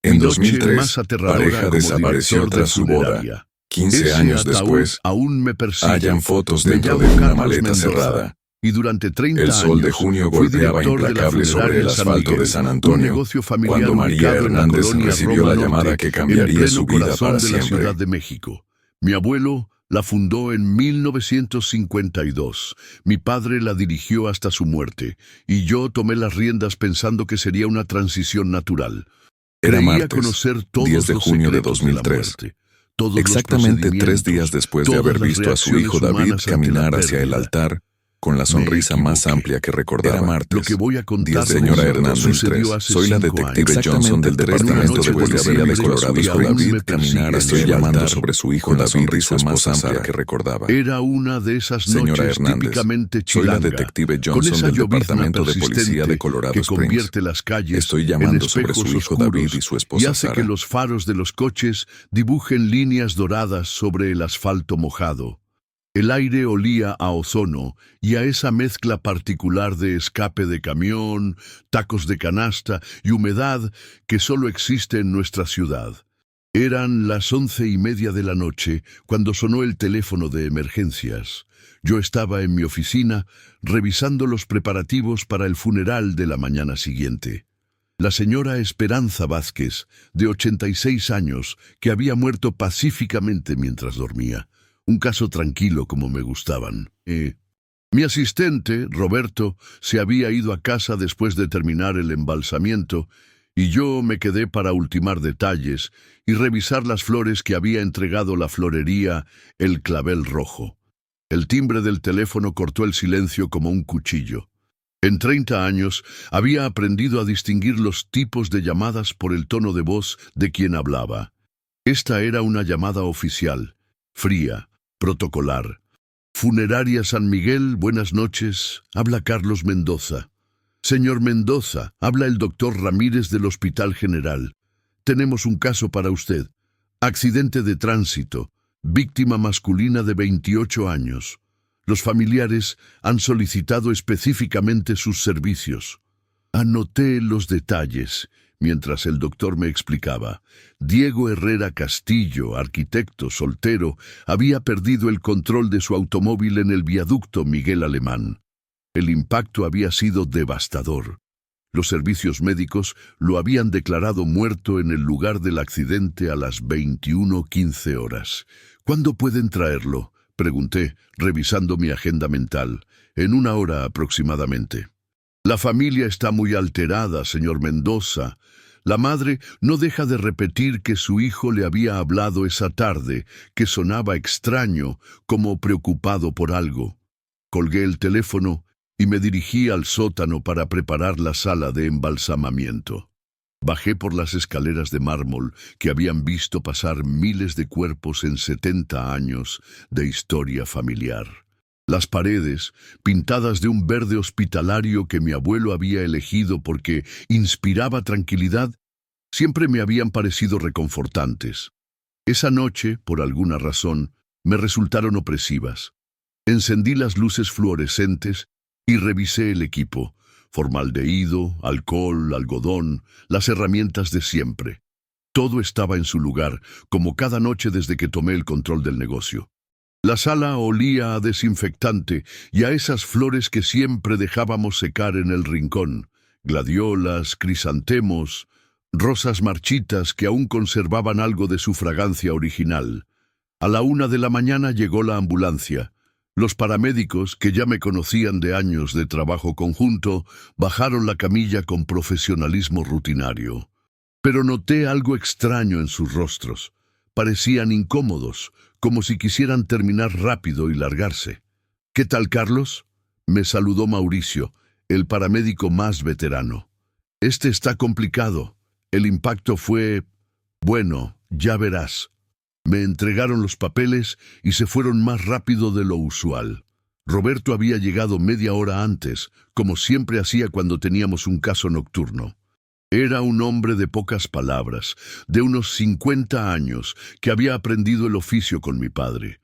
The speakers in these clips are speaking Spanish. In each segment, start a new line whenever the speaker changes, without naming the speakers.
En 2003, pareja desapareció tras su boda. 15 años después,
aún me persigue.
hallan fotos
Me
dentro
llamo
de una
Carlos
maleta
Mendoza,
cerrada.
Y durante 30
El sol de
años
junio
fui
golpeaba
director de la
implacable sobre
funeraria
el
San
asfalto
Miguel,
de San
un
Antonio,
negocio familiar
cuando María
ubicado en la
Hernández
colonia
recibió
Roma
la llamada
Norte,
que cambiaría
en pleno
su vida
corazón
para
de la
siempre.
Ciudad de México. Mi abuelo la fundó en 1952. Mi padre la dirigió hasta su muerte, y yo tomé las riendas pensando que sería una transición natural.
Era
Creía
martes,
conocer todos
10 de
los
junio de
secretos de la
2003.
muerte, todos los
Exactamente 3 días
procedimientos,
después de
todas
haber
las
visto a su hijo
reacciones
David
humanas ante la
caminar hacia el
pérdida.
altar, con la sonrisa más
equivoqué.
amplia que recordaba. Era martes,
Lo que voy a
10
contar
de señora
junio
Hernández
sucedió
2003.
hace
Soy la
5
detective
años.
Johnson del
En una
departamento
noche
de policía de
libre,
Colorado.
y
Visto a
aún
David
me
caminar
persigue.
hacia
Estoy
el
llamando
altar
sobre
su hijo con la sonrisa más amplia que recordaba.
Era una de esas
Señora
noches
Hernández,
típicamente
soy la
chilanga,
detective
con
Johnson
esa
del
llovizna
departamento de policía de
persistente
Colorado
que
Springs.
convierte las calles
Estoy
en
llamando sobre
espejos
su hijo
oscuros
David y su
y
esposa
hace que
Sara.
los faros de los coches dibujen líneas doradas sobre el asfalto mojado. El aire olía a ozono y a esa mezcla particular de escape de camión, tacos de canasta y humedad que solo existe en nuestra ciudad. Eran las 11:30 de la noche cuando sonó el teléfono de emergencias. Yo estaba en mi oficina revisando los preparativos para el funeral de la mañana siguiente. La señora Esperanza Vázquez, de 86 años, que había muerto pacíficamente mientras dormía. Un caso tranquilo como me gustaban. Mi asistente, Roberto, se había ido a casa después de terminar el embalsamiento y yo me quedé para ultimar detalles y revisar las flores que había entregado la florería El Clavel Rojo. El timbre del teléfono cortó el silencio como un cuchillo. En 30 años había aprendido a distinguir los tipos de llamadas por el tono de voz de quien hablaba. Esta era una llamada oficial, fría, protocolar. Funeraria San Miguel, buenas noches. Habla Carlos Mendoza. Señor Mendoza, habla el doctor Ramírez del Hospital General. Tenemos un caso para usted. Accidente de tránsito. Víctima masculina de 28 años. Los familiares han solicitado específicamente sus servicios. Anoté los detalles mientras el doctor me explicaba. Diego Herrera Castillo, arquitecto soltero, había perdido el control de su automóvil en el viaducto Miguel Alemán. El impacto había sido devastador. Los servicios médicos lo habían declarado muerto en el lugar del accidente a las 21:15 horas. ¿Cuándo pueden traerlo?, pregunté, revisando mi agenda mental. En 1 hora aproximadamente. La familia está muy alterada, señor Mendoza. La madre no deja de repetir que su hijo le había hablado esa tarde, que sonaba extraño, como preocupado por algo. Colgué el teléfono y me dirigí al sótano para preparar la sala de embalsamamiento. Bajé por las escaleras de mármol que habían visto pasar miles de cuerpos en 70 años de historia familiar. Las paredes, pintadas de un verde hospitalario que mi abuelo había elegido porque inspiraba tranquilidad, siempre me habían parecido reconfortantes. Esa noche, por alguna razón, me resultaron opresivas. Encendí las luces fluorescentes y revisé el equipo: formaldehído, alcohol, algodón, las herramientas de siempre. Todo estaba en su lugar, como cada noche desde que tomé el control del negocio. La sala olía a desinfectante y a esas flores que siempre dejábamos secar en el rincón: gladiolas, crisantemos, rosas marchitas que aún conservaban algo de su fragancia original. A la 1 de la mañana llegó la ambulancia. Los paramédicos, que ya me conocían de años de trabajo conjunto, bajaron la camilla con profesionalismo rutinario. Pero noté algo extraño en sus rostros. Parecían incómodos, como si quisieran terminar rápido y largarse. ¿Qué tal, Carlos?, me saludó Mauricio, el paramédico más veterano. Este está complicado. El impacto fue... bueno, ya verás. Me entregaron los papeles y se fueron más rápido de lo usual. Roberto había llegado media hora antes, como siempre hacía cuando teníamos un caso nocturno. Era un hombre de pocas palabras, de unos 50 años, que había aprendido el oficio con mi padre.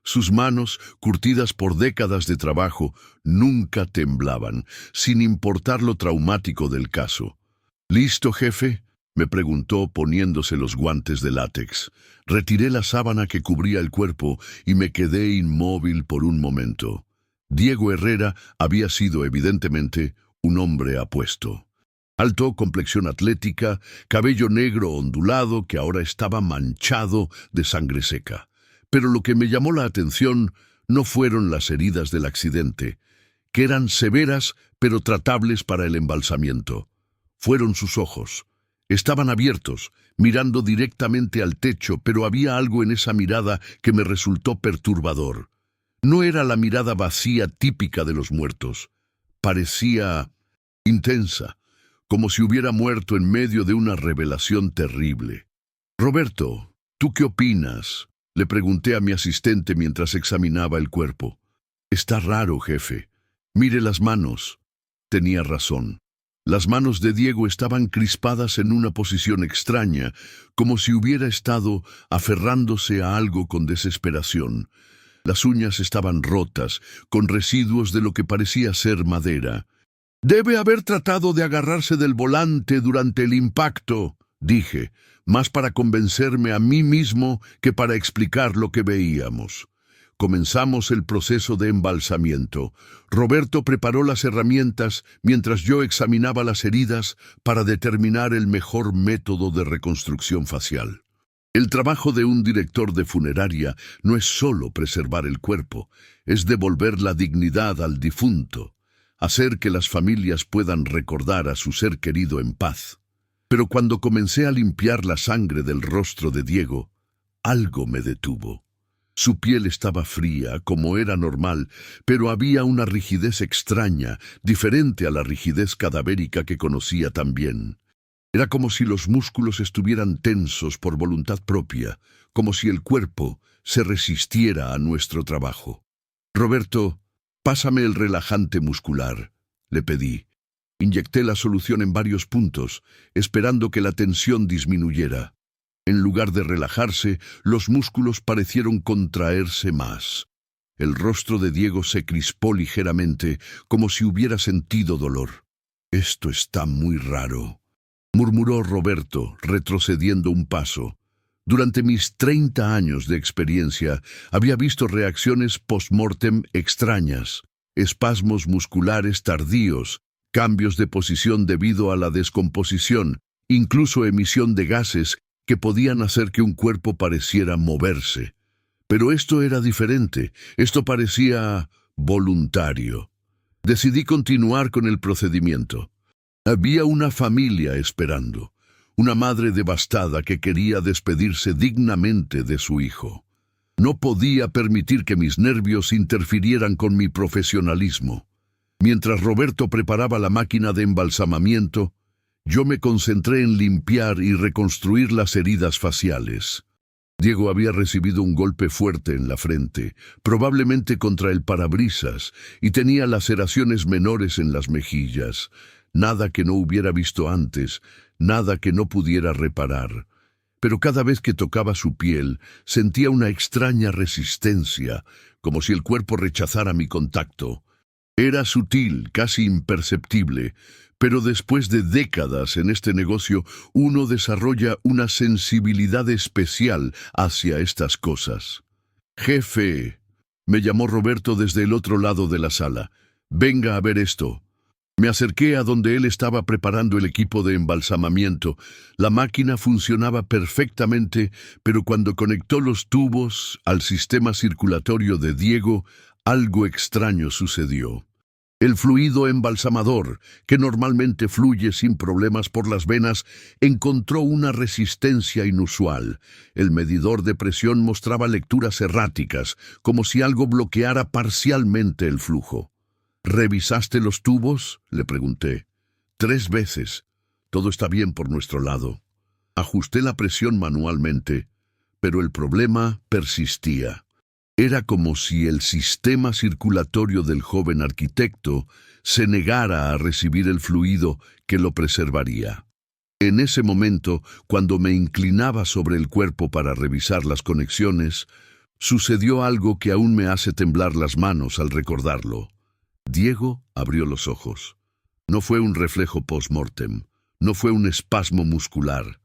Sus manos, curtidas por décadas de trabajo, nunca temblaban, sin importar lo traumático del caso. «¿Listo, jefe?», me preguntó poniéndose los guantes de látex. Retiré la sábana que cubría el cuerpo y me quedé inmóvil por un momento. Diego Herrera había sido evidentemente un hombre apuesto. Alto, complexión atlética, cabello negro ondulado que ahora estaba manchado de sangre seca. Pero lo que me llamó la atención no fueron las heridas del accidente, que eran severas pero tratables para el embalsamiento. Fueron sus ojos. Estaban abiertos, mirando directamente al techo, pero había algo en esa mirada que me resultó perturbador. No era la mirada vacía típica de los muertos. Parecía intensa, como si hubiera muerto en medio de una revelación terrible. «Roberto, ¿tú qué opinas?», le pregunté a mi asistente mientras examinaba el cuerpo. «Está raro, jefe. Mire las manos». Tenía razón. Las manos de Diego estaban crispadas en una posición extraña, como si hubiera estado aferrándose a algo con desesperación. Las uñas estaban rotas, con residuos de lo que parecía ser madera. «Debe haber tratado de agarrarse del volante durante el impacto», dije, más para convencerme a mí mismo que para explicar lo que veíamos. Comenzamos el proceso de embalsamiento. Roberto preparó las herramientas mientras yo examinaba las heridas para determinar el mejor método de reconstrucción facial. El trabajo de un director de funeraria no es solo preservar el cuerpo, es devolver la dignidad al difunto, hacer que las familias puedan recordar a su ser querido en paz. Pero cuando comencé a limpiar la sangre del rostro de Diego, algo me detuvo. Su piel estaba fría, como era normal, pero había una rigidez extraña, diferente a la rigidez cadavérica que conocía tan bien. Era como si los músculos estuvieran tensos por voluntad propia, como si el cuerpo se resistiera a nuestro trabajo. «Roberto, pásame el relajante muscular», le pedí. Inyecté la solución en varios puntos, esperando que la tensión disminuyera. En lugar de relajarse, los músculos parecieron contraerse más. El rostro de Diego se crispó ligeramente, como si hubiera sentido dolor. «Esto está muy raro», murmuró Roberto, retrocediendo un paso. Durante mis 30 años de experiencia, había visto reacciones post-mortem extrañas, espasmos musculares tardíos, cambios de posición debido a la descomposición, incluso emisión de gases que podían hacer que un cuerpo pareciera moverse. Pero esto era diferente, esto parecía voluntario. Decidí continuar con el procedimiento. Había una familia esperando, una madre devastada que quería despedirse dignamente de su hijo. No podía permitir que mis nervios interfirieran con mi profesionalismo. Mientras Roberto preparaba la máquina de embalsamamiento, yo me concentré en limpiar y reconstruir las heridas faciales. Diego había recibido un golpe fuerte en la frente, probablemente contra el parabrisas, y tenía laceraciones menores en las mejillas. Nada que no hubiera visto antes, nada que no pudiera reparar. Pero cada vez que tocaba su piel, sentía una extraña resistencia, como si el cuerpo rechazara mi contacto. Era sutil, casi imperceptible, pero después de décadas en este negocio, uno desarrolla una sensibilidad especial hacia estas cosas. «Jefe», me llamó Roberto desde el otro lado de la sala, «venga a ver esto». Me acerqué a donde él estaba preparando el equipo de embalsamamiento. La máquina funcionaba perfectamente, pero cuando conectó los tubos al sistema circulatorio de Diego, algo extraño sucedió. El fluido embalsamador, que normalmente fluye sin problemas por las venas, encontró una resistencia inusual. El medidor de presión mostraba lecturas erráticas, como si algo bloqueara parcialmente el flujo. «¿Revisaste los tubos?», le pregunté. «3 veces. Todo está bien por nuestro lado». Ajusté la presión manualmente, pero el problema persistía. Era como si el sistema circulatorio del joven arquitecto se negara a recibir el fluido que lo preservaría. En ese momento, cuando me inclinaba sobre el cuerpo para revisar las conexiones, sucedió algo que aún me hace temblar las manos al recordarlo. Diego abrió los ojos. No fue un reflejo post-mortem. No fue un espasmo muscular,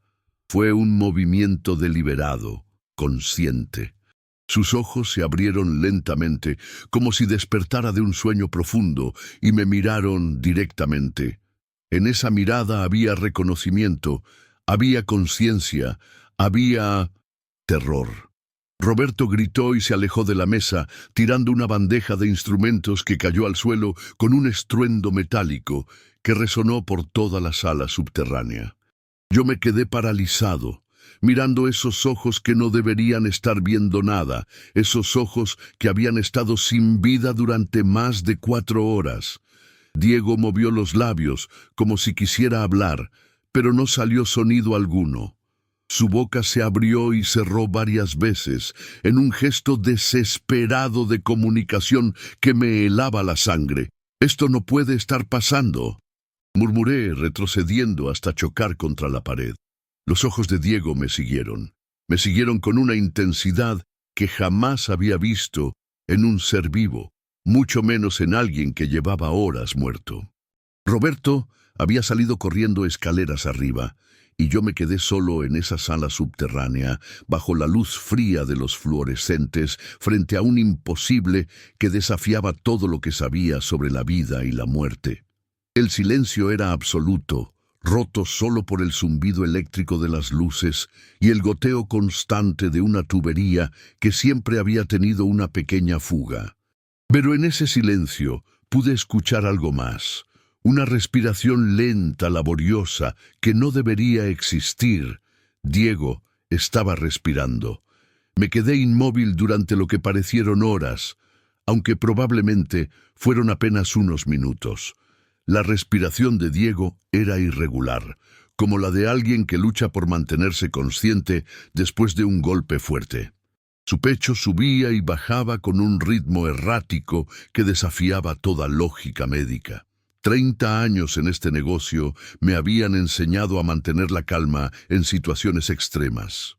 fue un movimiento deliberado, consciente. Sus ojos se abrieron lentamente, como si despertara de un sueño profundo, y me miraron directamente. En esa mirada había reconocimiento, había conciencia, había terror. Roberto gritó y se alejó de la mesa, tirando una bandeja de instrumentos que cayó al suelo con un estruendo metálico que resonó por toda la sala subterránea. Yo me quedé paralizado, mirando esos ojos que no deberían estar viendo nada, esos ojos que habían estado sin vida durante más de 4 horas. Diego movió los labios, como si quisiera hablar, pero no salió sonido alguno. Su boca se abrió y cerró varias veces, en un gesto desesperado de comunicación que me helaba la sangre. «Esto no puede estar pasando», murmuré, retrocediendo hasta chocar contra la pared. Los ojos de Diego me siguieron con una intensidad que jamás había visto en un ser vivo, mucho menos en alguien que llevaba horas muerto. Roberto había salido corriendo escaleras arriba, y yo me quedé solo en esa sala subterránea, bajo la luz fría de los fluorescentes, frente a un imposible que desafiaba todo lo que sabía sobre la vida y la muerte. El silencio era absoluto, roto solo por el zumbido eléctrico de las luces y el goteo constante de una tubería que siempre había tenido una pequeña fuga. Pero en ese silencio pude escuchar algo más. Una respiración lenta, laboriosa, que no debería existir. Diego estaba respirando. Me quedé inmóvil durante lo que parecieron horas, aunque probablemente fueron apenas unos minutos. La respiración de Diego era irregular, como la de alguien que lucha por mantenerse consciente después de un golpe fuerte. Su pecho subía y bajaba con un ritmo errático que desafiaba toda lógica médica. 30 años en este negocio me habían enseñado a mantener la calma en situaciones extremas.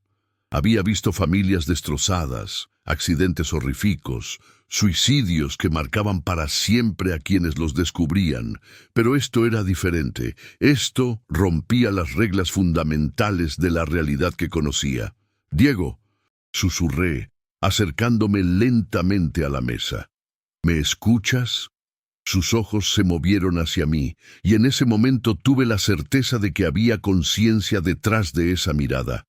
Había visto familias destrozadas, accidentes horríficos, suicidios que marcaban para siempre a quienes los descubrían, pero esto era diferente. Esto rompía las reglas fundamentales de la realidad que conocía. «Diego», susurré, acercándome lentamente a la mesa. «¿Me escuchas?» Sus ojos se movieron hacia mí, y en ese momento tuve la certeza de que había conciencia detrás de esa mirada.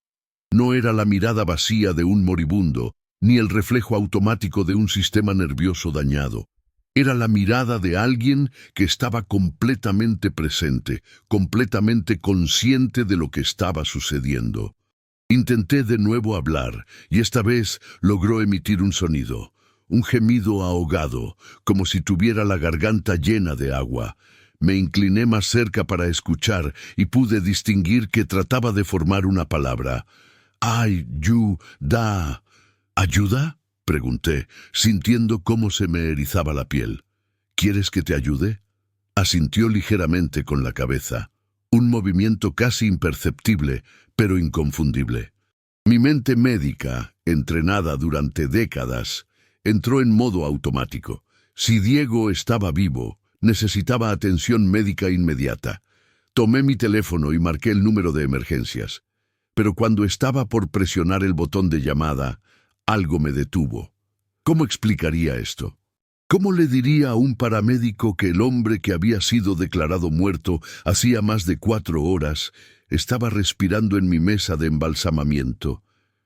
No era la mirada vacía de un moribundo, ni el reflejo automático de un sistema nervioso dañado. Era la mirada de alguien que estaba completamente presente, completamente consciente de lo que estaba sucediendo. Intenté de nuevo hablar, y esta vez logró emitir un sonido. Un gemido ahogado, como si tuviera la garganta llena de agua. Me incliné más cerca para escuchar y pude distinguir que trataba de formar una palabra. «Ayuda». «¿Ayuda?», pregunté, sintiendo cómo se me erizaba la piel. «¿Quieres que te ayude?». Asintió ligeramente con la cabeza. Un movimiento casi imperceptible, pero inconfundible. Mi mente médica, entrenada durante décadas, entró en modo automático. Si Diego estaba vivo, necesitaba atención médica inmediata. Tomé mi teléfono y marqué el número de emergencias. Pero cuando estaba por presionar el botón de llamada, algo me detuvo. ¿Cómo explicaría esto? ¿Cómo le diría a un paramédico que el hombre que había sido declarado muerto hacía más de 4 horas estaba respirando en mi mesa de embalsamamiento?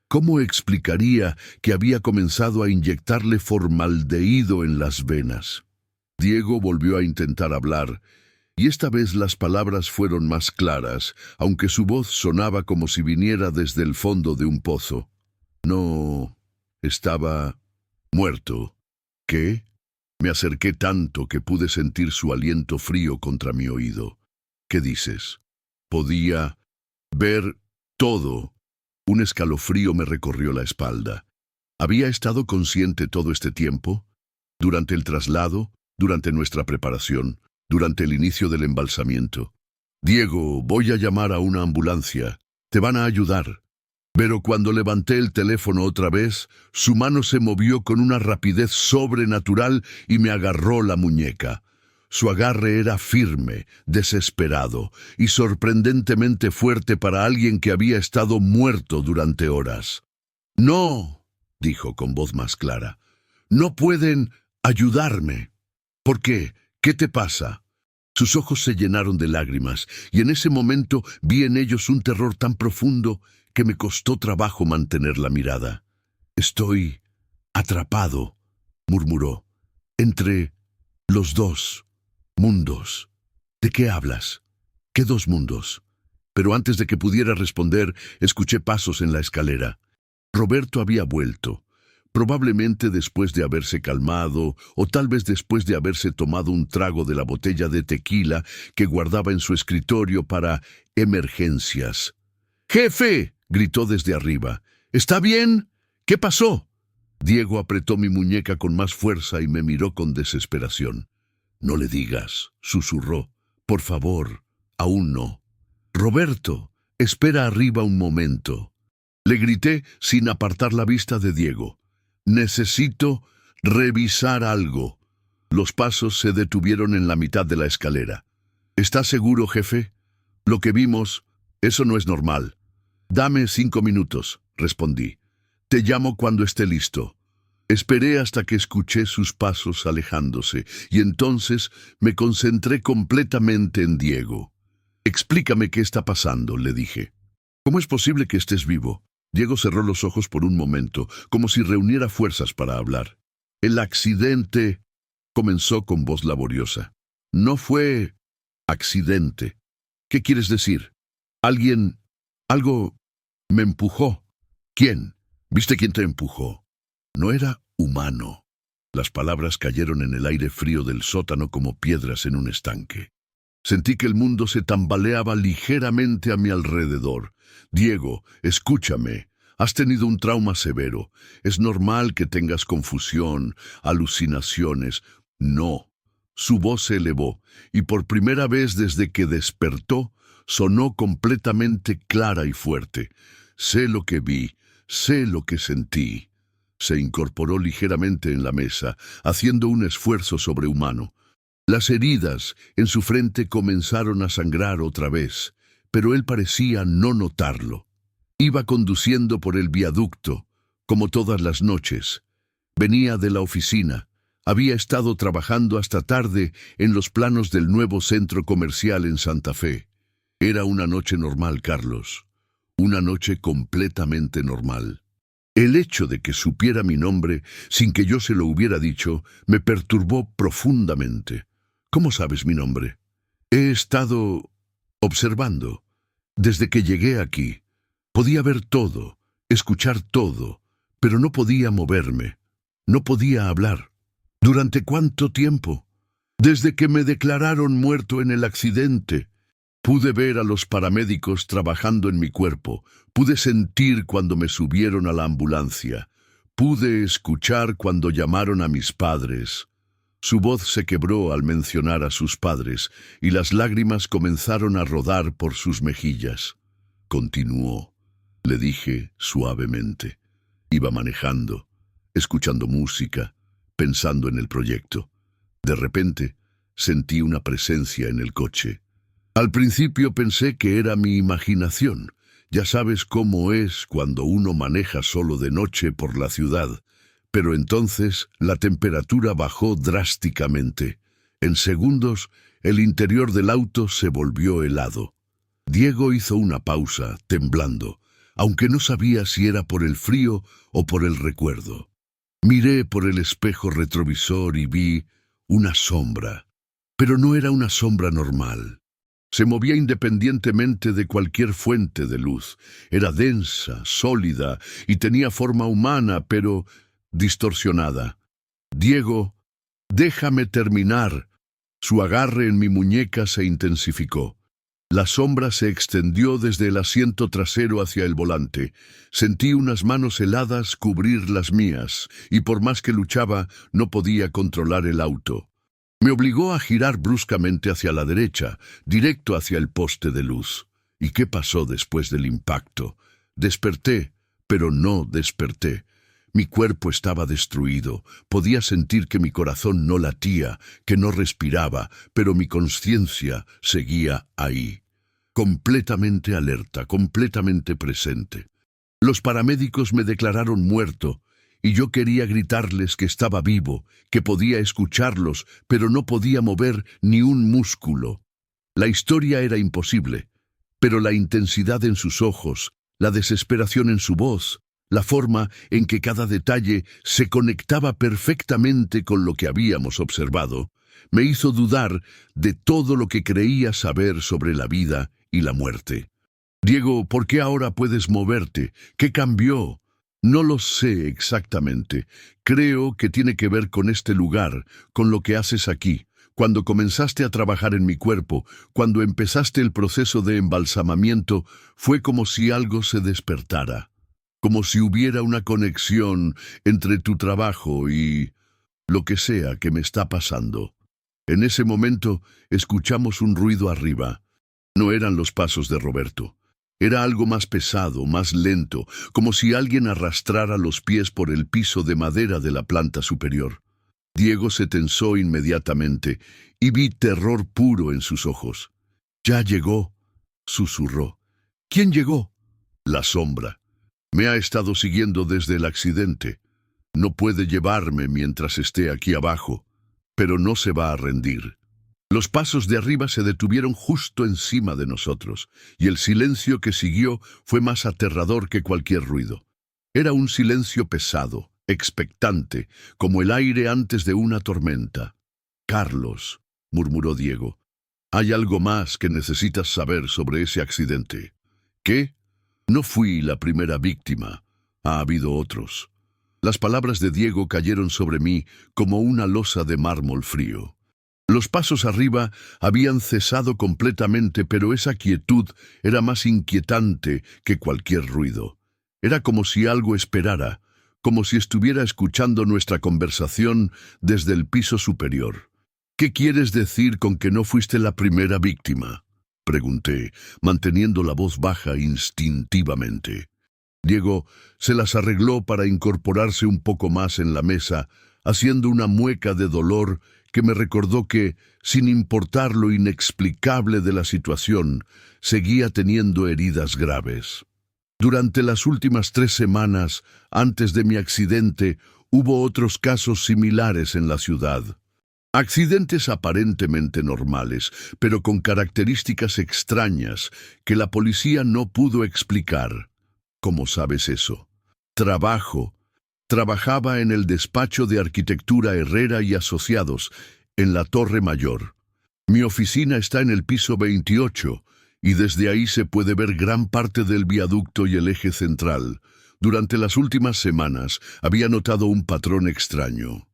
¿Cómo explicaría que había comenzado a inyectarle formaldehído en las venas? Diego volvió a intentar hablar, y esta vez las palabras fueron más claras, aunque su voz sonaba como si viniera desde el fondo de un pozo. «No, estaba muerto». «¿Qué?». Me acerqué tanto que pude sentir su aliento frío contra mi oído. «¿Qué dices?». Podía ver todo. Un escalofrío me recorrió la espalda. ¿Había estado consciente todo este tiempo? ¿Durante el traslado? ¿Durante nuestra preparación? ¿Durante el inicio del embalsamiento? «Diego, voy a llamar a una ambulancia. Te van a ayudar». Pero cuando levanté el teléfono otra vez, su mano se movió con una rapidez sobrenatural y me agarró la muñeca. Su agarre era firme, desesperado y sorprendentemente fuerte para alguien que había estado muerto durante horas. «No», dijo con voz más clara, «no pueden ayudarme». «¿Por qué? ¿Qué te pasa?». Sus ojos se llenaron de lágrimas, y en ese momento vi en ellos un terror tan profundo que me costó trabajo mantener la mirada. «Estoy atrapado», murmuró, «entre los dos mundos». «¿De qué hablas? ¿Qué dos mundos?». Pero antes de que pudiera responder, escuché pasos en la escalera. Roberto había vuelto, probablemente después de haberse calmado, o tal vez después de haberse tomado un trago de la botella de tequila que guardaba en su escritorio para emergencias. «¡Jefe!», gritó desde arriba. «¿Está bien? ¿Qué pasó?». Diego apretó mi muñeca con más fuerza y me miró con desesperación. «No le digas», susurró. «Por favor, aún no». «Roberto, espera arriba un momento», le grité sin apartar la vista de Diego. «Necesito revisar algo». Los pasos se detuvieron en la mitad de la escalera. «¿Estás seguro, jefe? Lo que vimos, eso no es normal». «Dame 5 minutos», respondí. «Te llamo cuando esté listo». Esperé hasta que escuché sus pasos alejándose, y entonces me concentré completamente en Diego. «Explícame qué está pasando», le dije. «¿Cómo es posible que estés vivo?». Diego cerró los ojos por un momento, como si reuniera fuerzas para hablar. «El accidente», comenzó con voz laboriosa. «No fue accidente». «¿Qué quieres decir?». Algo me empujó». «¿Quién? ¿Viste quién te empujó?». «No era humano». Las palabras cayeron en el aire frío del sótano como piedras en un estanque. Sentí que el mundo se tambaleaba ligeramente a mi alrededor. «Diego, escúchame. Has tenido un trauma severo. Es normal que tengas confusión, alucinaciones». «No». Su voz se elevó, y por primera vez desde que despertó, sonó completamente clara y fuerte. «Sé lo que vi, sé lo que sentí». Se incorporó ligeramente en la mesa, haciendo un esfuerzo sobrehumano. Las heridas en su frente comenzaron a sangrar otra vez, pero él parecía no notarlo. Iba conduciendo por el viaducto, como todas las noches. Venía de la oficina. Había estado trabajando hasta tarde en los planos del nuevo centro comercial en Santa Fe. Era una noche normal, Carlos. Una noche completamente normal. El hecho de que supiera mi nombre, sin que yo se lo hubiera dicho, me perturbó profundamente. «¿Cómo sabes mi nombre?». «He estado observando. Desde que llegué aquí. Podía ver todo, escuchar todo, pero no podía moverme. No podía hablar». «¿Durante cuánto tiempo?». «Desde que me declararon muerto en el accidente». Pude ver a los paramédicos trabajando en mi cuerpo. Pude sentir cuando me subieron a la ambulancia. Pude escuchar cuando llamaron a mis padres. Su voz se quebró al mencionar a sus padres, y las lágrimas comenzaron a rodar por sus mejillas. «Continuó», le dije suavemente. Iba manejando, escuchando música, pensando en el proyecto. De repente, sentí una presencia en el coche. Al principio pensé que era mi imaginación. Ya sabes cómo es cuando uno maneja solo de noche por la ciudad. Pero entonces la temperatura bajó drásticamente. En segundos, el interior del auto se volvió helado. Diego hizo una pausa, temblando, aunque no sabía si era por el frío o por el recuerdo. Miré por el espejo retrovisor y vi una sombra. Pero no era una sombra normal. Se movía independientemente de cualquier fuente de luz. Era densa, sólida y tenía forma humana, pero distorsionada. «Diego, déjame terminar». Su agarre en mi muñeca se intensificó. La sombra se extendió desde el asiento trasero hacia el volante. Sentí unas manos heladas cubrir las mías, y por más que luchaba, no podía controlar el auto. Me obligó a girar bruscamente hacia la derecha, directo hacia el poste de luz. ¿Y qué pasó después del impacto? Desperté, pero no desperté. Mi cuerpo estaba destruido. Podía sentir que mi corazón no latía, que no respiraba, pero mi conciencia seguía ahí, completamente alerta, completamente presente. Los paramédicos me declararon muerto, y yo quería gritarles que estaba vivo, que podía escucharlos, pero no podía mover ni un músculo. La historia era imposible, pero la intensidad en sus ojos, la desesperación en su voz, la forma en que cada detalle se conectaba perfectamente con lo que habíamos observado, me hizo dudar de todo lo que creía saber sobre la vida y la muerte. Diego, ¿por qué ahora puedes moverte? ¿Qué cambió? No lo sé exactamente. Creo que tiene que ver con este lugar, con lo que haces aquí. Cuando comenzaste a trabajar en mi cuerpo, cuando empezaste el proceso de embalsamamiento, fue como si algo se despertara, como si hubiera una conexión entre tu trabajo y lo que sea que me está pasando. En ese momento escuchamos un ruido arriba. No eran los pasos de Roberto. Era algo más pesado, más lento, como si alguien arrastrara los pies por el piso de madera de la planta superior. Diego se tensó inmediatamente y vi terror puro en sus ojos. «Ya llegó», susurró. «¿Quién llegó?» «La sombra. Me ha estado siguiendo desde el accidente. No puede llevarme mientras esté aquí abajo, pero no se va a rendir». Los pasos de arriba se detuvieron justo encima de nosotros, y el silencio que siguió fue más aterrador que cualquier ruido. Era un silencio pesado, expectante, como el aire antes de una tormenta. «Carlos», murmuró Diego, «hay algo más que necesitas saber sobre ese accidente». «¿Qué?» «No fui la primera víctima. Ha habido otros». Las palabras de Diego cayeron sobre mí como una losa de mármol frío. Los pasos arriba habían cesado completamente, pero esa quietud era más inquietante que cualquier ruido. Era como si algo esperara, como si estuviera escuchando nuestra conversación desde el piso superior. «¿Qué quieres decir con que no fuiste la primera víctima?», pregunté, manteniendo la voz baja instintivamente. Diego se las arregló para incorporarse un poco más en la mesa, haciendo una mueca de dolor que me recordó que, sin importar lo inexplicable de la situación, seguía teniendo heridas graves. Durante las últimas 3 semanas, antes de mi accidente, hubo otros casos similares en la ciudad. Accidentes aparentemente normales, pero con características extrañas que la policía no pudo explicar. ¿Cómo sabes eso? Trabajaba en el despacho de arquitectura Herrera y Asociados, en la Torre Mayor. Mi oficina está en el piso 28, y desde ahí se puede ver gran parte del viaducto y el eje central. Durante las últimas semanas había notado un patrón extraño.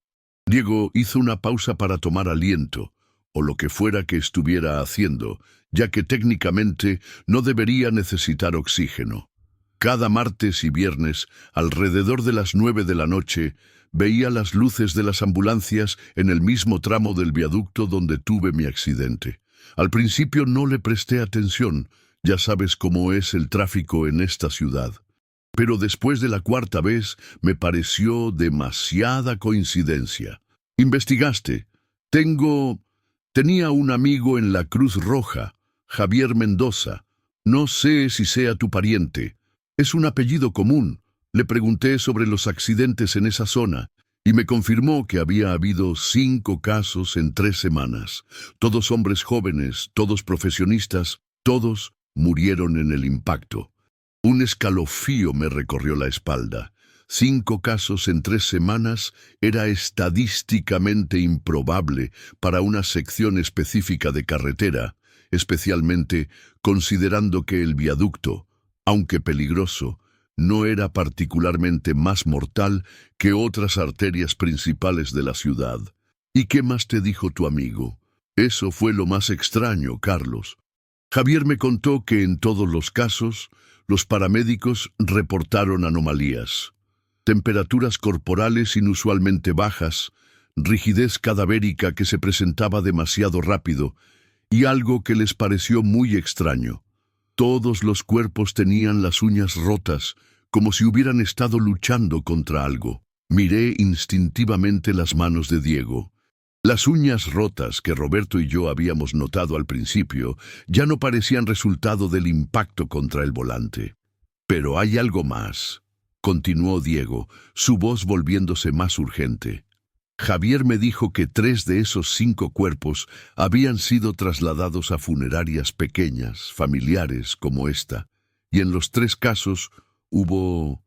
Diego hizo una pausa para tomar aliento, o lo que fuera que estuviera haciendo, ya que técnicamente no debería necesitar oxígeno. Cada martes y viernes, alrededor de las 9 de la noche, veía las luces de las ambulancias en el mismo tramo del viaducto donde tuve mi accidente. Al principio no le presté atención, ya sabes cómo es el tráfico en esta ciudad. Pero después de la 4ª vez me pareció demasiada coincidencia. «¿Investigaste? Tenía un amigo en la Cruz Roja, Javier Mendoza. No sé si sea tu pariente. Es un apellido común». Le pregunté sobre los accidentes en esa zona y me confirmó que había habido 5 casos en 3 semanas. Todos hombres jóvenes, todos profesionistas, todos murieron en el impacto. Un escalofrío me recorrió la espalda. 5 casos en 3 semanas era estadísticamente improbable para una sección específica de carretera, especialmente considerando que el viaducto, aunque peligroso, no era particularmente más mortal que otras arterias principales de la ciudad. ¿Y qué más te dijo tu amigo? Eso fue lo más extraño, Carlos. Javier me contó que en todos los casos, los paramédicos reportaron anomalías. Temperaturas corporales inusualmente bajas, rigidez cadavérica que se presentaba demasiado rápido, y algo que les pareció muy extraño. Todos los cuerpos tenían las uñas rotas, como si hubieran estado luchando contra algo. Miré instintivamente las manos de Diego. Las uñas rotas que Roberto y yo habíamos notado al principio ya no parecían resultado del impacto contra el volante. Pero hay algo más, continuó Diego, su voz volviéndose más urgente. Javier me dijo que 3 de esos 5 cuerpos habían sido trasladados a funerarias pequeñas, familiares como esta, y en los 3 casos hubo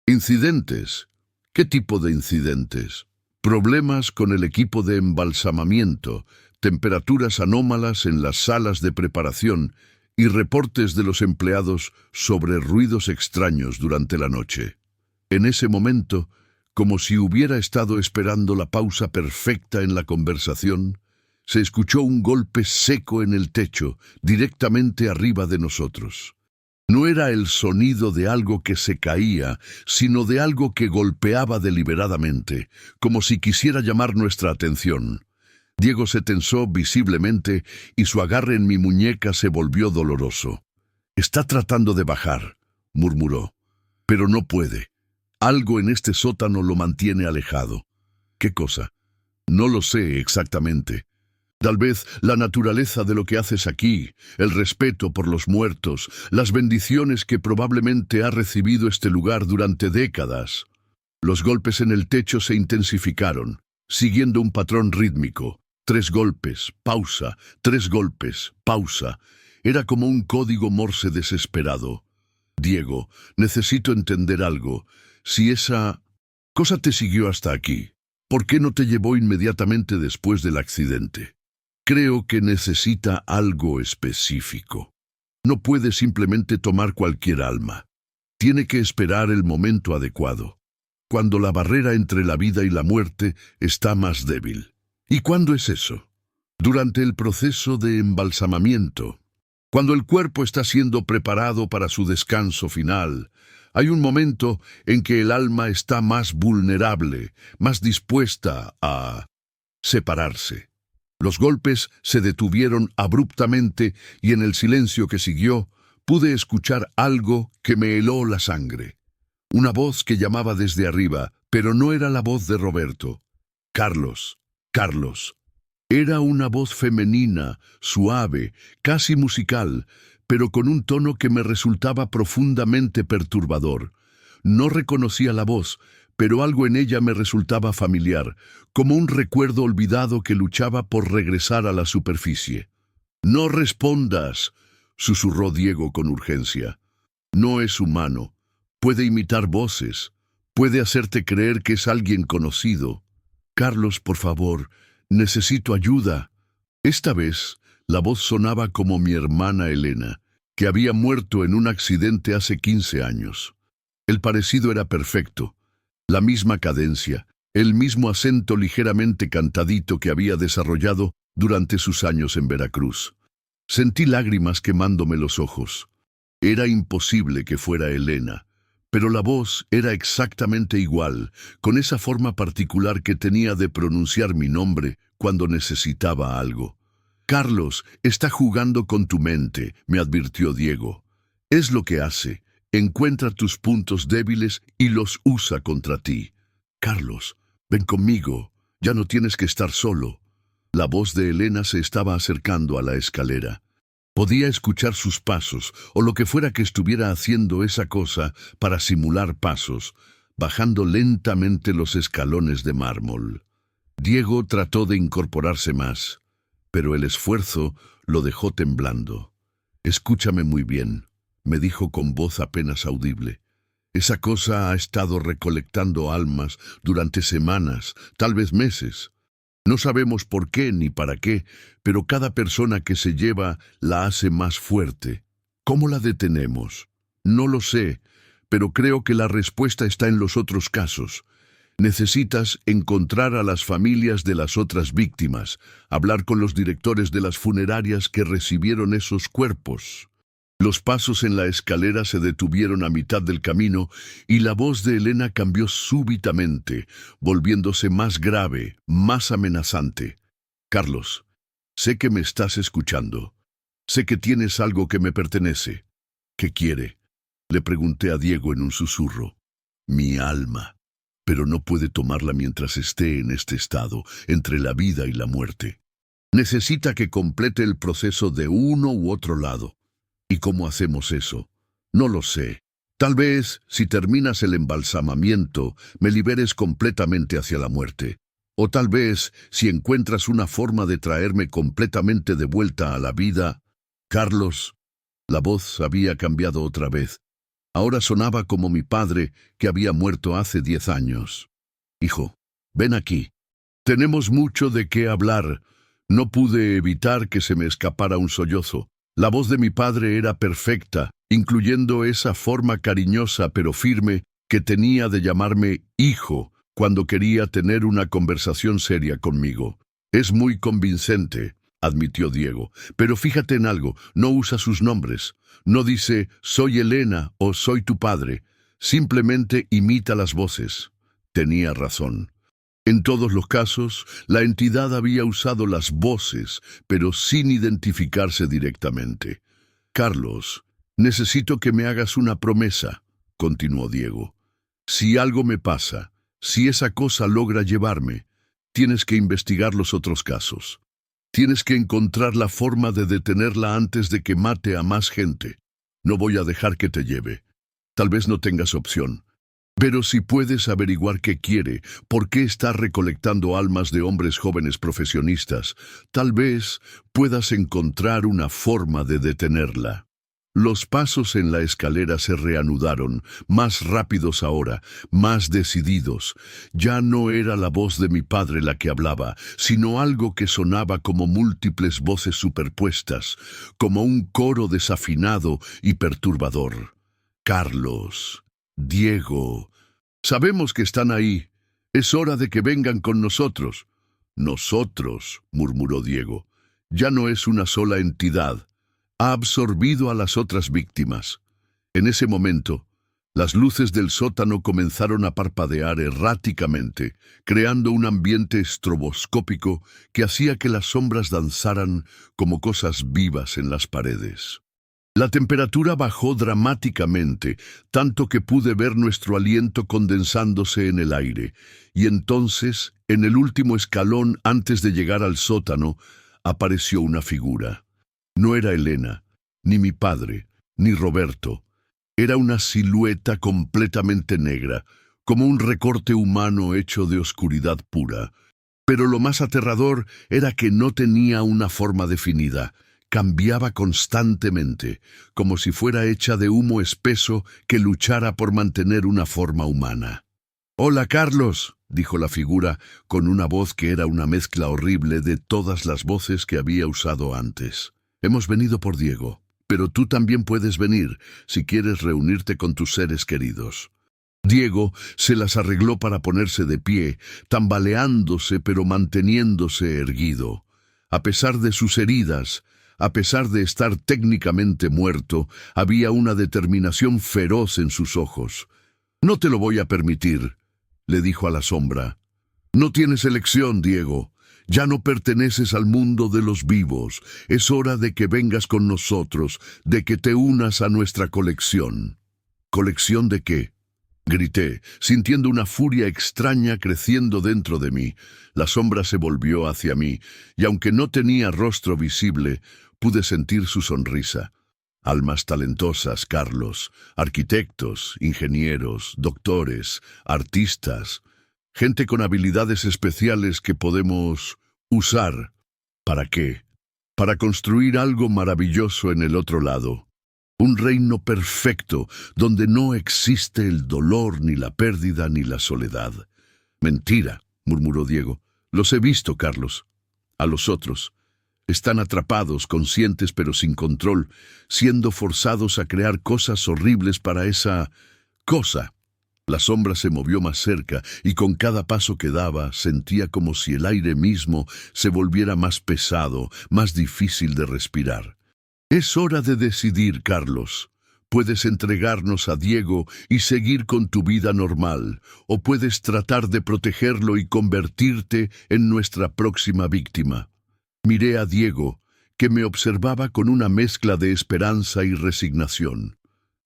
incidentes. ¿Qué tipo de incidentes? Problemas con el equipo de embalsamamiento, temperaturas anómalas en las salas de preparación y reportes de los empleados sobre ruidos extraños durante la noche. En ese momento, como si hubiera estado esperando la pausa perfecta en la conversación, se escuchó un golpe seco en el techo, directamente arriba de nosotros. No era el sonido de algo que se caía, sino de algo que golpeaba deliberadamente, como si quisiera llamar nuestra atención. Diego se tensó visiblemente y su agarre en mi muñeca se volvió doloroso. «Está tratando de bajar», murmuró, «pero no puede. Algo en este sótano lo mantiene alejado». «¿Qué cosa?» «No lo sé exactamente. Tal vez la naturaleza de lo que haces aquí, el respeto por los muertos, las bendiciones que probablemente ha recibido este lugar durante décadas». Los golpes en el techo se intensificaron, siguiendo un patrón rítmico. 3 golpes, pausa, 3 golpes, pausa. Era como un código Morse desesperado. «Diego, necesito entender algo. Si esa cosa te siguió hasta aquí, ¿por qué no te llevó inmediatamente después del accidente? Creo que necesita algo específico. No puede simplemente tomar cualquier alma. Tiene que esperar el momento adecuado, cuando la barrera entre la vida y la muerte está más débil». «¿Y cuándo es eso?» «Durante el proceso de embalsamamiento. Cuando el cuerpo está siendo preparado para su descanso final, hay un momento en que el alma está más vulnerable, más dispuesta a separarse». Los golpes se detuvieron abruptamente y en el silencio que siguió pude escuchar algo que me heló la sangre. Una voz que llamaba desde arriba, pero no era la voz de Roberto. «Carlos, Carlos». Era una voz femenina, suave, casi musical, pero con un tono que me resultaba profundamente perturbador. No reconocía la voz, pero algo en ella me resultaba familiar, como un recuerdo olvidado que luchaba por regresar a la superficie. «No respondas», susurró Diego con urgencia. «No es humano. Puede imitar voces. Puede hacerte creer que es alguien conocido. Carlos, por favor, necesito ayuda». Esta vez, la voz sonaba como mi hermana Elena, que había muerto en un accidente hace 15 años. El parecido era perfecto. La misma cadencia, el mismo acento ligeramente cantadito que había desarrollado durante sus años en Veracruz. Sentí lágrimas quemándome los ojos. Era imposible que fuera Elena, pero la voz era exactamente igual, con esa forma particular que tenía de pronunciar mi nombre cuando necesitaba algo. «Carlos, está jugando con tu mente», me advirtió Diego. «Es lo que hace. Encuentra tus puntos débiles y los usa contra ti. Carlos, ven conmigo. Ya no tienes que estar solo». La voz de Elena se estaba acercando a la escalera. Podía escuchar sus pasos, o lo que fuera que estuviera haciendo esa cosa para simular pasos, bajando lentamente los escalones de mármol. Diego trató de incorporarse más, pero el esfuerzo lo dejó temblando. «Escúchame muy bien», me dijo con voz apenas audible. «Esa cosa ha estado recolectando almas durante semanas, tal vez meses. No sabemos por qué ni para qué, pero cada persona que se lleva la hace más fuerte. ¿Cómo la detenemos? No lo sé, pero creo que la respuesta está en los otros casos. Necesitas encontrar a las familias de las otras víctimas, hablar con los directores de las funerarias que recibieron esos cuerpos». Los pasos en la escalera se detuvieron a mitad del camino y la voz de Elena cambió súbitamente, volviéndose más grave, más amenazante. «Carlos, sé que me estás escuchando. Sé que tienes algo que me pertenece. ¿Qué quiere? Le pregunté a Diego en un susurro. Mi alma. Pero no puede tomarla mientras esté en este estado, entre la vida y la muerte. Necesita que complete el proceso de uno u otro lado. ¿Y cómo hacemos eso? No lo sé. Tal vez, si terminas el embalsamamiento, me liberes completamente hacia la muerte. O tal vez, si encuentras una forma de traerme completamente de vuelta a la vida. Carlos, la voz había cambiado otra vez. Ahora sonaba como mi padre, que había muerto hace 10 años. Hijo, ven aquí. Tenemos mucho de qué hablar. No pude evitar que se me escapara un sollozo. La voz de mi padre era perfecta, incluyendo esa forma cariñosa pero firme que tenía de llamarme hijo cuando quería tener una conversación seria conmigo. Es muy convincente, admitió Diego, pero fíjate en algo, no usa sus nombres. No dice soy Elena o soy tu padre, simplemente imita las voces. Tenía razón. En todos los casos, la entidad había usado las voces, pero sin identificarse directamente. Carlos, necesito que me hagas una promesa, continuó Diego. Si algo me pasa, si esa cosa logra llevarme, tienes que investigar los otros casos. Tienes que encontrar la forma de detenerla antes de que mate a más gente. No voy a dejar que te lleve. Tal vez no tengas opción. Pero si puedes averiguar qué quiere, por qué está recolectando almas de hombres jóvenes profesionistas, tal vez puedas encontrar una forma de detenerla. Los pasos en la escalera se reanudaron, más rápidos ahora, más decididos. Ya no era la voz de mi padre la que hablaba, sino algo que sonaba como múltiples voces superpuestas, como un coro desafinado y perturbador. Carlos, Diego, sabemos que están ahí. Es hora de que vengan con nosotros. Nosotros, murmuró Diego. Ya no es una sola entidad. Ha absorbido a las otras víctimas. En ese momento, las luces del sótano comenzaron a parpadear erráticamente, creando un ambiente estroboscópico que hacía que las sombras danzaran como cosas vivas en las paredes. La temperatura bajó dramáticamente, tanto que pude ver nuestro aliento condensándose en el aire, y entonces, en el último escalón antes de llegar al sótano, apareció una figura. No era Elena, ni mi padre, ni Roberto. Era una silueta completamente negra, como un recorte humano hecho de oscuridad pura. Pero lo más aterrador era que no tenía una forma definida. Cambiaba constantemente, como si fuera hecha de humo espeso que luchara por mantener una forma humana. «Hola, Carlos», dijo la figura, con una voz que era una mezcla horrible de todas las voces que había usado antes. «Hemos venido por Diego, pero tú también puedes venir si quieres reunirte con tus seres queridos». Diego se las arregló para ponerse de pie, tambaleándose pero manteniéndose erguido. A pesar de sus heridas, a pesar de estar técnicamente muerto, había una determinación feroz en sus ojos. «No te lo voy a permitir», le dijo a la sombra. «No tienes elección, Diego. Ya no perteneces al mundo de los vivos. Es hora de que vengas con nosotros, de que te unas a nuestra colección». «¿Colección de qué?», grité, sintiendo una furia extraña creciendo dentro de mí. La sombra se volvió hacia mí, y aunque no tenía rostro visible, pude sentir su sonrisa. «Almas talentosas, Carlos, arquitectos, ingenieros, doctores, artistas, gente con habilidades especiales que podemos usar. ¿Para qué? Para construir algo maravilloso en el otro lado. Un reino perfecto donde no existe el dolor, ni la pérdida, ni la soledad». «Mentira», murmuró Diego. «Los he visto, Carlos. A los otros. Están atrapados, conscientes pero sin control, siendo forzados a crear cosas horribles para esa cosa». La sombra se movió más cerca y con cada paso que daba sentía como si el aire mismo se volviera más pesado, más difícil de respirar. «Es hora de decidir, Carlos. Puedes entregarnos a Diego y seguir con tu vida normal, o puedes tratar de protegerlo y convertirte en nuestra próxima víctima». Miré a Diego, que me observaba con una mezcla de esperanza y resignación.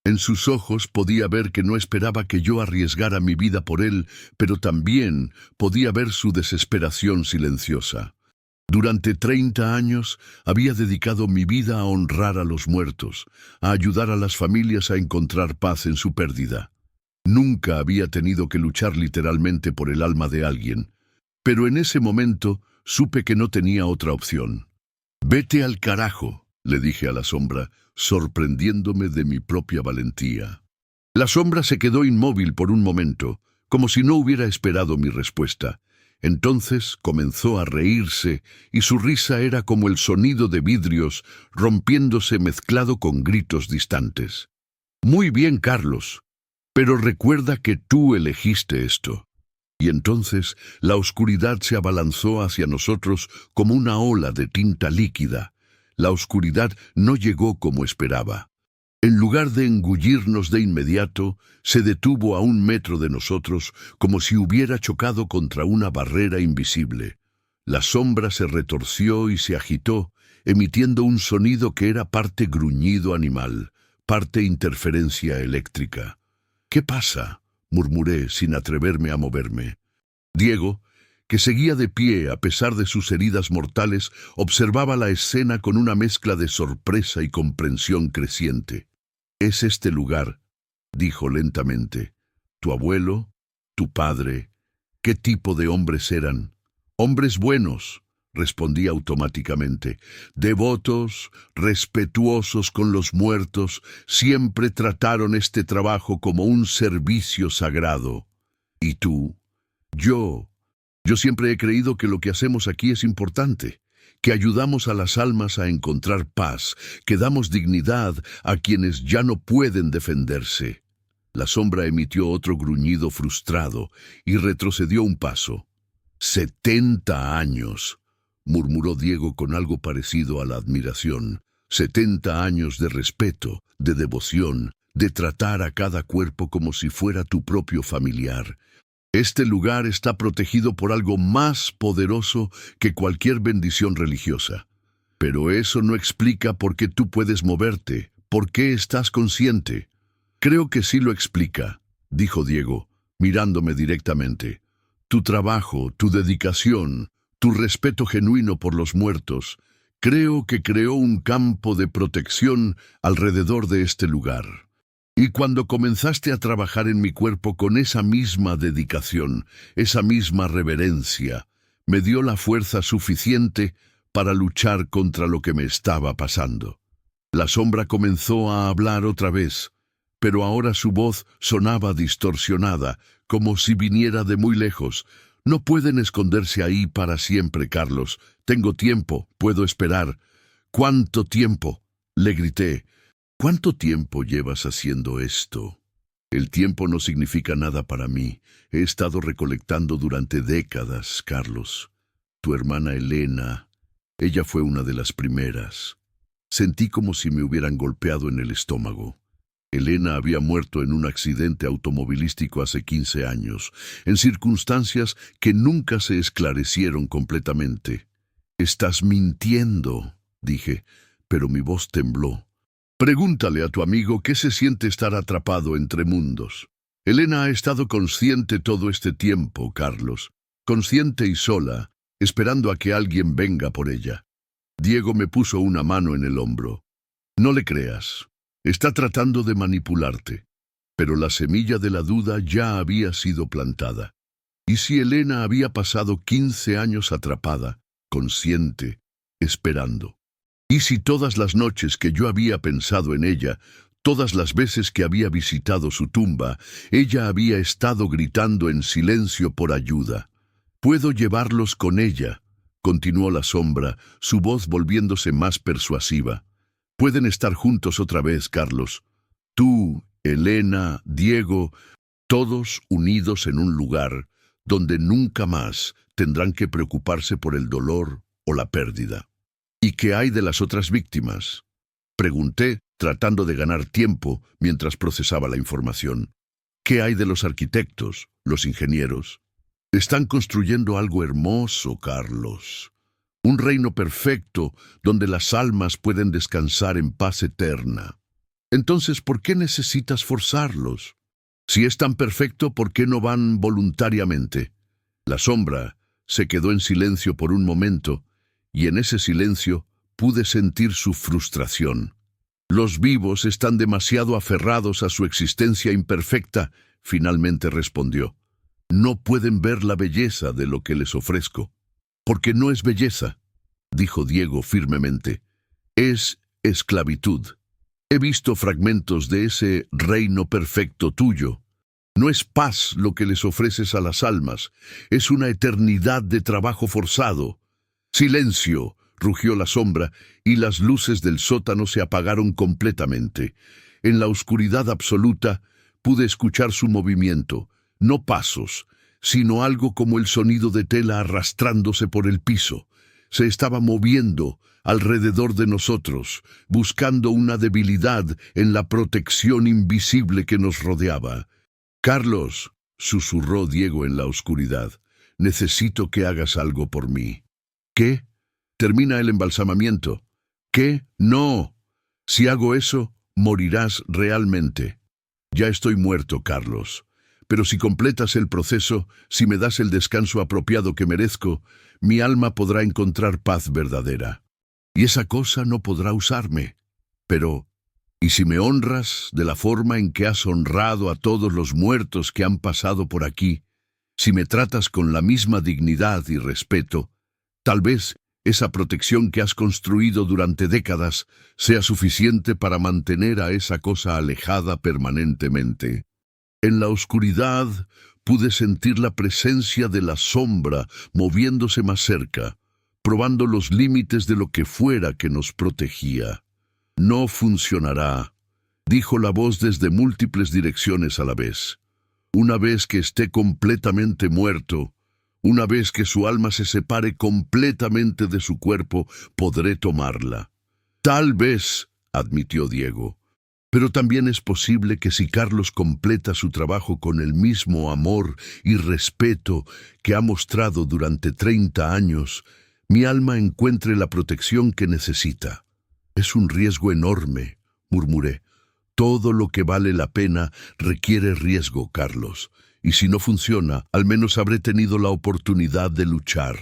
En sus ojos podía ver que no esperaba que yo arriesgara mi vida por él, pero también podía ver su desesperación silenciosa. Durante 30 años había dedicado mi vida a honrar a los muertos, a ayudar a las familias a encontrar paz en su pérdida. Nunca había tenido que luchar literalmente por el alma de alguien, pero en ese momento supe que no tenía otra opción. «Vete al carajo», le dije a la sombra, sorprendiéndome de mi propia valentía. La sombra se quedó inmóvil por un momento, como si no hubiera esperado mi respuesta. Entonces comenzó a reírse, y su risa era como el sonido de vidrios rompiéndose mezclado con gritos distantes. «Muy bien, Carlos, pero recuerda que tú elegiste esto». Y entonces la oscuridad se abalanzó hacia nosotros como una ola de tinta líquida. La oscuridad no llegó como esperaba. En lugar de engullirnos de inmediato, se detuvo a 1 metro de nosotros como si hubiera chocado contra una barrera invisible. La sombra se retorció y se agitó, emitiendo un sonido que era parte gruñido animal, parte interferencia eléctrica. «¿Qué pasa?», murmuré sin atreverme a moverme. Diego, que seguía de pie a pesar de sus heridas mortales, observaba la escena con una mezcla de sorpresa y comprensión creciente. «Es este lugar», dijo lentamente. «Tu abuelo, tu padre, ¿qué tipo de hombres eran?» «Hombres buenos», respondí automáticamente, «devotos, respetuosos con los muertos, siempre trataron este trabajo como un servicio sagrado». «¿Y tú?» Yo siempre he creído que lo que hacemos aquí es importante, que ayudamos a las almas a encontrar paz, que damos dignidad a quienes ya no pueden defenderse». La sombra emitió otro gruñido frustrado y retrocedió un paso. «70 años», murmuró Diego con algo parecido a la admiración. «70 años de respeto, de devoción, de tratar a cada cuerpo como si fuera tu propio familiar. Este lugar está protegido por algo más poderoso que cualquier bendición religiosa. Pero eso no explica por qué tú puedes moverte, por qué estás consciente». «Creo que sí lo explica», dijo Diego, mirándome directamente. «Tu trabajo, tu dedicación, tu respeto genuino por los muertos, creo que creó un campo de protección alrededor de este lugar. Y cuando comenzaste a trabajar en mi cuerpo con esa misma dedicación, esa misma reverencia, me dio la fuerza suficiente para luchar contra lo que me estaba pasando». La sombra comenzó a hablar otra vez, pero ahora su voz sonaba distorsionada, como si viniera de muy lejos. «No pueden esconderse ahí para siempre, Carlos. Tengo tiempo, puedo esperar». «¿Cuánto tiempo?», le grité. «¿Cuánto tiempo llevas haciendo esto?». «El tiempo no significa nada para mí. He estado recolectando durante décadas, Carlos. Tu hermana Elena, ella fue una de las primeras». Sentí como si me hubieran golpeado en el estómago. Elena había muerto en un accidente automovilístico hace 15 años, en circunstancias que nunca se esclarecieron completamente. «Estás mintiendo», dije, pero mi voz tembló. «Pregúntale a tu amigo qué se siente estar atrapado entre mundos. Elena ha estado consciente todo este tiempo, Carlos, consciente y sola, esperando a que alguien venga por ella». Diego me puso una mano en el hombro. «No le creas. Está tratando de manipularte». Pero la semilla de la duda ya había sido plantada. ¿Y si Elena había pasado 15 años atrapada, consciente, esperando? ¿Y si todas las noches que yo había pensado en ella, todas las veces que había visitado su tumba, ella había estado gritando en silencio por ayuda? «Puedo llevarlos con ella», continuó la sombra, su voz volviéndose más persuasiva. «Pueden estar juntos otra vez, Carlos. Tú, Elena, Diego, todos unidos en un lugar donde nunca más tendrán que preocuparse por el dolor o la pérdida». «¿Y qué hay de las otras víctimas?», pregunté, tratando de ganar tiempo mientras procesaba la información. «¿Qué hay de los arquitectos, los ingenieros? Están construyendo algo hermoso, Carlos. Un reino perfecto donde las almas pueden descansar en paz eterna». Entonces, ¿por qué necesitas forzarlos? Si es tan perfecto, ¿por qué no van voluntariamente? La sombra se quedó en silencio por un momento, y en ese silencio pude sentir su frustración. Los vivos están demasiado aferrados a su existencia imperfecta, finalmente respondió. No pueden ver la belleza de lo que les ofrezco. Porque no es belleza, dijo Diego firmemente. Es esclavitud. He visto fragmentos de ese reino perfecto tuyo. No es paz lo que les ofreces a las almas, es una eternidad de trabajo forzado. ¡Silencio!, rugió la sombra, y las luces del sótano se apagaron completamente. En la oscuridad absoluta pude escuchar su movimiento, no pasos, sino algo como el sonido de tela arrastrándose por el piso. Se estaba moviendo alrededor de nosotros, buscando una debilidad en la protección invisible que nos rodeaba. «Carlos», susurró Diego en la oscuridad, «necesito que hagas algo por mí». «¿Qué? Termina el embalsamamiento». «¿Qué? No. Si hago eso, morirás realmente». «Ya estoy muerto, Carlos. Pero si completas el proceso, si me das el descanso apropiado que merezco, mi alma podrá encontrar paz verdadera. Y esa cosa no podrá usarme. Pero, ¿y si me honras de la forma en que has honrado a todos los muertos que han pasado por aquí? Si me tratas con la misma dignidad y respeto, tal vez esa protección que has construido durante décadas sea suficiente para mantener a esa cosa alejada permanentemente». En la oscuridad pude sentir la presencia de la sombra moviéndose más cerca, probando los límites de lo que fuera que nos protegía. «No funcionará», dijo la voz desde múltiples direcciones a la vez. «Una vez que esté completamente muerto, una vez que su alma se separe completamente de su cuerpo, podré tomarla». «Tal vez», admitió Diego. «Pero también es posible que si Carlos completa su trabajo con el mismo amor y respeto que ha mostrado durante 30 años, mi alma encuentre la protección que necesita». «Es un riesgo enorme», murmuré. «Todo lo que vale la pena requiere riesgo, Carlos. Y si no funciona, al menos habré tenido la oportunidad de luchar».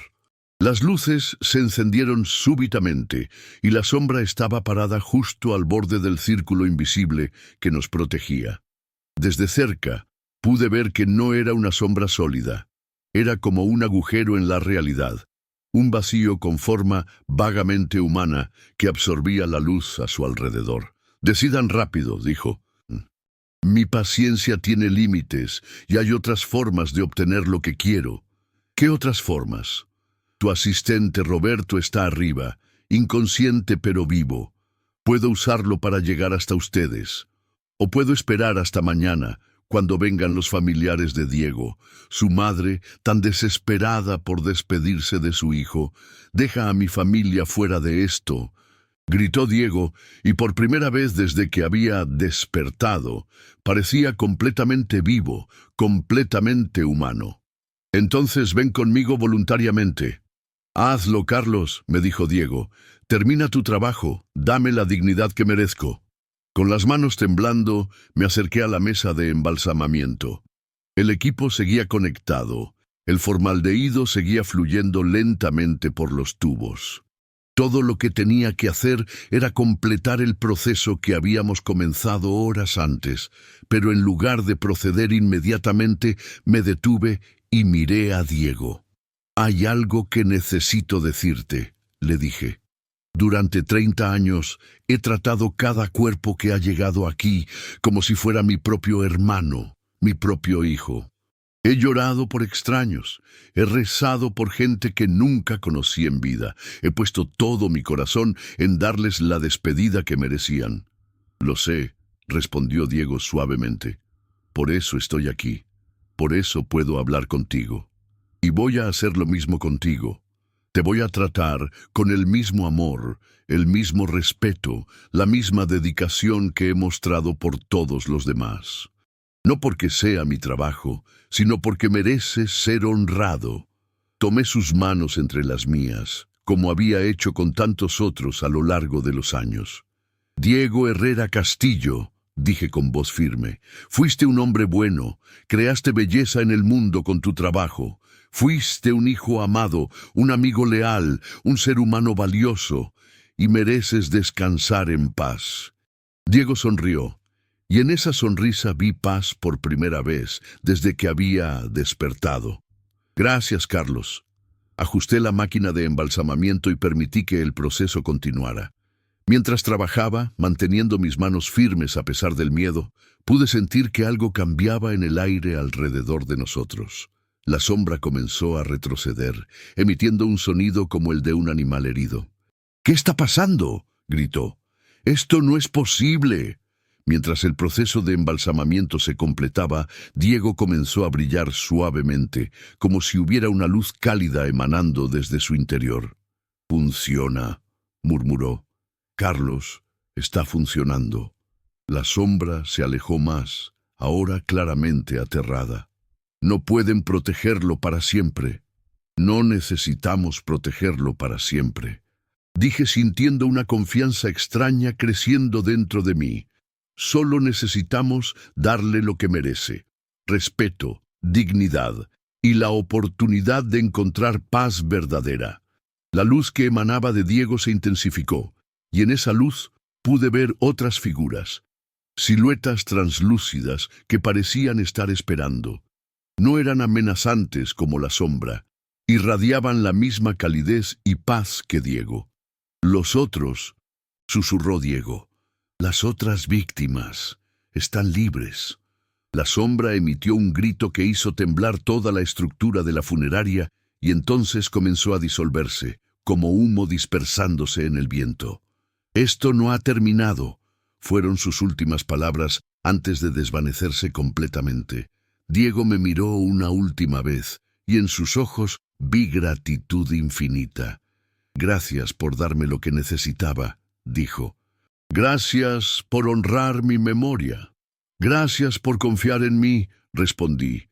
Las luces se encendieron súbitamente y la sombra estaba parada justo al borde del círculo invisible que nos protegía. Desde cerca pude ver que no era una sombra sólida. Era como un agujero en la realidad, un vacío con forma vagamente humana que absorbía la luz a su alrededor. «Decidan rápido», dijo. «Mi paciencia tiene límites y hay otras formas de obtener lo que quiero». «¿Qué otras formas?» «Tu asistente Roberto está arriba, inconsciente pero vivo. Puedo usarlo para llegar hasta ustedes. O puedo esperar hasta mañana, cuando vengan los familiares de Diego. Su madre, tan desesperada por despedirse de su hijo, deja a mi familia fuera de esto», gritó Diego, y por primera vez desde que había despertado, parecía completamente vivo, completamente humano. «Entonces ven conmigo voluntariamente». «Hazlo, Carlos», me dijo Diego. «Termina tu trabajo, dame la dignidad que merezco». Con las manos temblando, me acerqué a la mesa de embalsamamiento. El equipo seguía conectado. El formaldehído seguía fluyendo lentamente por los tubos. Todo lo que tenía que hacer era completar el proceso que habíamos comenzado horas antes, pero en lugar de proceder inmediatamente, me detuve y miré a Diego. «Hay algo que necesito decirte», le dije. «Durante 30 años he tratado cada cuerpo que ha llegado aquí como si fuera mi propio hermano, mi propio hijo. He llorado por extraños, he rezado por gente que nunca conocí en vida, he puesto todo mi corazón en darles la despedida que merecían». «Lo sé», respondió Diego suavemente. «Por eso estoy aquí, por eso puedo hablar contigo. Y voy a hacer lo mismo contigo. Te voy a tratar con el mismo amor, el mismo respeto, la misma dedicación que he mostrado por todos los demás. No porque sea mi trabajo, sino porque merece ser honrado». Tomé sus manos entre las mías, como había hecho con tantos otros a lo largo de los años. Diego Herrera Castillo, dije con voz firme, fuiste un hombre bueno, creaste belleza en el mundo con tu trabajo. Fuiste un hijo amado, un amigo leal, un ser humano valioso, y mereces descansar en paz. Diego sonrió, y en esa sonrisa vi paz por primera vez desde que había despertado. Gracias, Carlos. Ajusté la máquina de embalsamamiento y permití que el proceso continuara. Mientras trabajaba, manteniendo mis manos firmes a pesar del miedo, pude sentir que algo cambiaba en el aire alrededor de nosotros. La sombra comenzó a retroceder, emitiendo un sonido como el de un animal herido. «¿Qué está pasando?», gritó. «¡Esto no es posible!». Mientras el proceso de embalsamamiento se completaba, Diego comenzó a brillar suavemente, como si hubiera una luz cálida emanando desde su interior. «Funciona», murmuró. «Carlos, está funcionando». La sombra se alejó más, ahora claramente aterrada. «No pueden protegerlo para siempre». «No necesitamos protegerlo para siempre», dije sintiendo una confianza extraña creciendo dentro de mí. «Solo necesitamos darle lo que merece: respeto, dignidad y la oportunidad de encontrar paz verdadera». La luz que emanaba de Diego se intensificó, y en esa luz pude ver otras figuras, siluetas translúcidas que parecían estar esperando. No eran amenazantes como la sombra, irradiaban la misma calidez y paz que Diego. «Los otros», susurró Diego, «las otras víctimas están libres». La sombra emitió un grito que hizo temblar toda la estructura de la funeraria y entonces comenzó a disolverse, como humo dispersándose en el viento. «Esto no ha terminado», fueron sus últimas palabras antes de desvanecerse completamente. Diego me miró una última vez, y en sus ojos vi gratitud infinita. «Gracias por darme lo que necesitaba», dijo. «Gracias por honrar mi memoria». «Gracias por confiar en mí», respondí.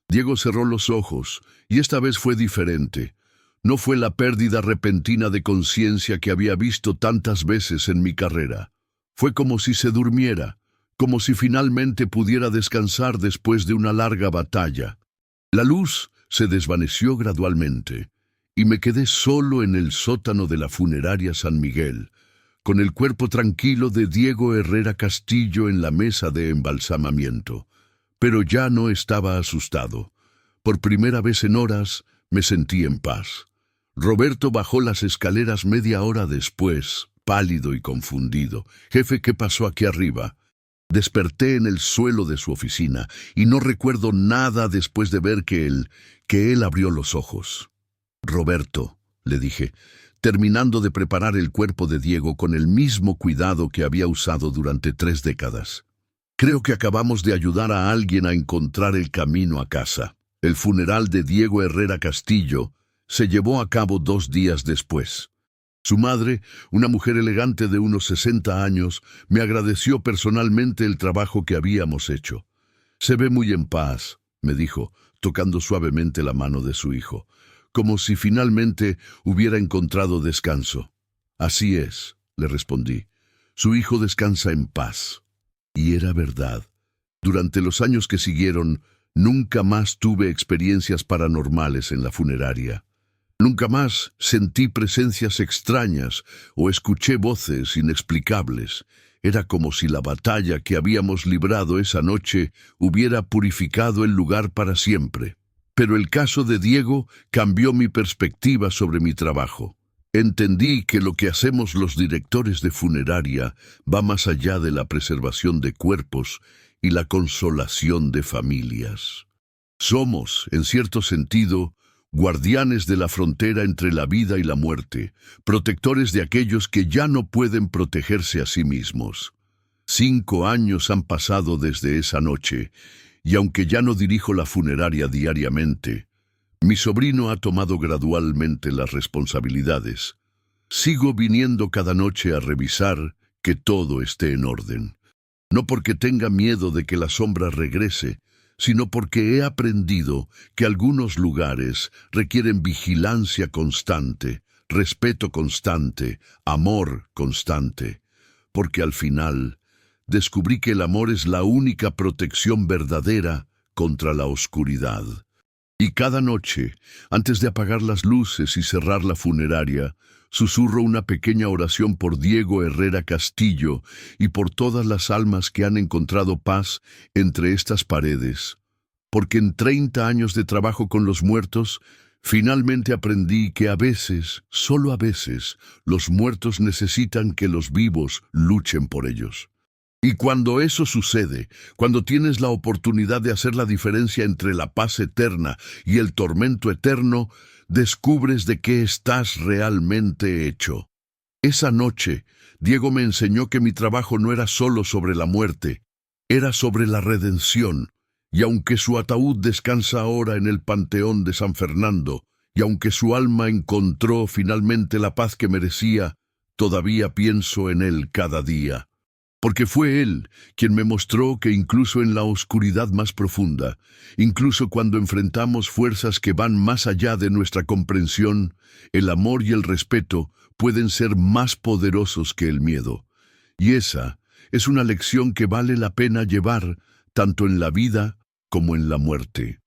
Diego cerró los ojos, y esta vez fue diferente. No fue la pérdida repentina de conciencia que había visto tantas veces en mi carrera. Fue como si se durmiera, como si finalmente pudiera descansar después de una larga batalla. La luz se desvaneció gradualmente, y me quedé solo en el sótano de la funeraria San Miguel, con el cuerpo tranquilo de Diego Herrera Castillo en la mesa de embalsamamiento. Pero ya no estaba asustado. Por primera vez en horas me sentí en paz. Roberto bajó las escaleras media hora después, pálido y confundido. «Jefe, ¿qué pasó aquí arriba?». Desperté en el suelo de su oficina y no recuerdo nada después de ver que él abrió los ojos. «Roberto», le dije, terminando de preparar el cuerpo de Diego con el mismo cuidado que había usado durante 3 décadas. «Creo que acabamos de ayudar a alguien a encontrar el camino a casa». El funeral de Diego Herrera Castillo se llevó a cabo 2 días después. Su madre, una mujer elegante de unos 60 años, me agradeció personalmente el trabajo que habíamos hecho. «Se ve muy en paz», me dijo, tocando suavemente la mano de su hijo, como si finalmente hubiera encontrado descanso. «Así es», le respondí. «Su hijo descansa en paz». Y era verdad. Durante los años que siguieron, nunca más tuve experiencias paranormales en la funeraria. Nunca más sentí presencias extrañas o escuché voces inexplicables. Era como si la batalla que habíamos librado esa noche hubiera purificado el lugar para siempre. Pero el caso de Diego cambió mi perspectiva sobre mi trabajo. Entendí que lo que hacemos los directores de funeraria va más allá de la preservación de cuerpos y la consolación de familias. Somos, en cierto sentido, guardianes de la frontera entre la vida y la muerte, protectores de aquellos que ya no pueden protegerse a sí mismos. 5 años han pasado desde esa noche, y aunque ya no dirijo la funeraria diariamente, mi sobrino ha tomado gradualmente las responsabilidades. Sigo viniendo cada noche a revisar que todo esté en orden. No porque tenga miedo de que la sombra regrese, sino porque he aprendido que algunos lugares requieren vigilancia constante, respeto constante, amor constante. porque al final descubrí que el amor es la única protección verdadera contra la oscuridad. Y cada noche, antes de apagar las luces y cerrar la funeraria, susurro una pequeña oración por Diego Herrera Castillo y por todas las almas que han encontrado paz entre estas paredes. Porque en 30 años de trabajo con los muertos, finalmente aprendí que a veces, solo a veces, los muertos necesitan que los vivos luchen por ellos. Y cuando eso sucede, cuando tienes la oportunidad de hacer la diferencia entre la paz eterna y el tormento eterno, descubres de qué estás realmente hecho. Esa noche, Diego me enseñó que mi trabajo no era solo sobre la muerte, era sobre la redención. Y aunque su ataúd descansa ahora en el Panteón de San Fernando, y aunque su alma encontró finalmente la paz que merecía, todavía pienso en él cada día. Porque fue él quien me mostró que incluso en la oscuridad más profunda, incluso cuando enfrentamos fuerzas que van más allá de nuestra comprensión, el amor y el respeto pueden ser más poderosos que el miedo. Y esa es una lección que vale la pena llevar tanto en la vida como en la muerte.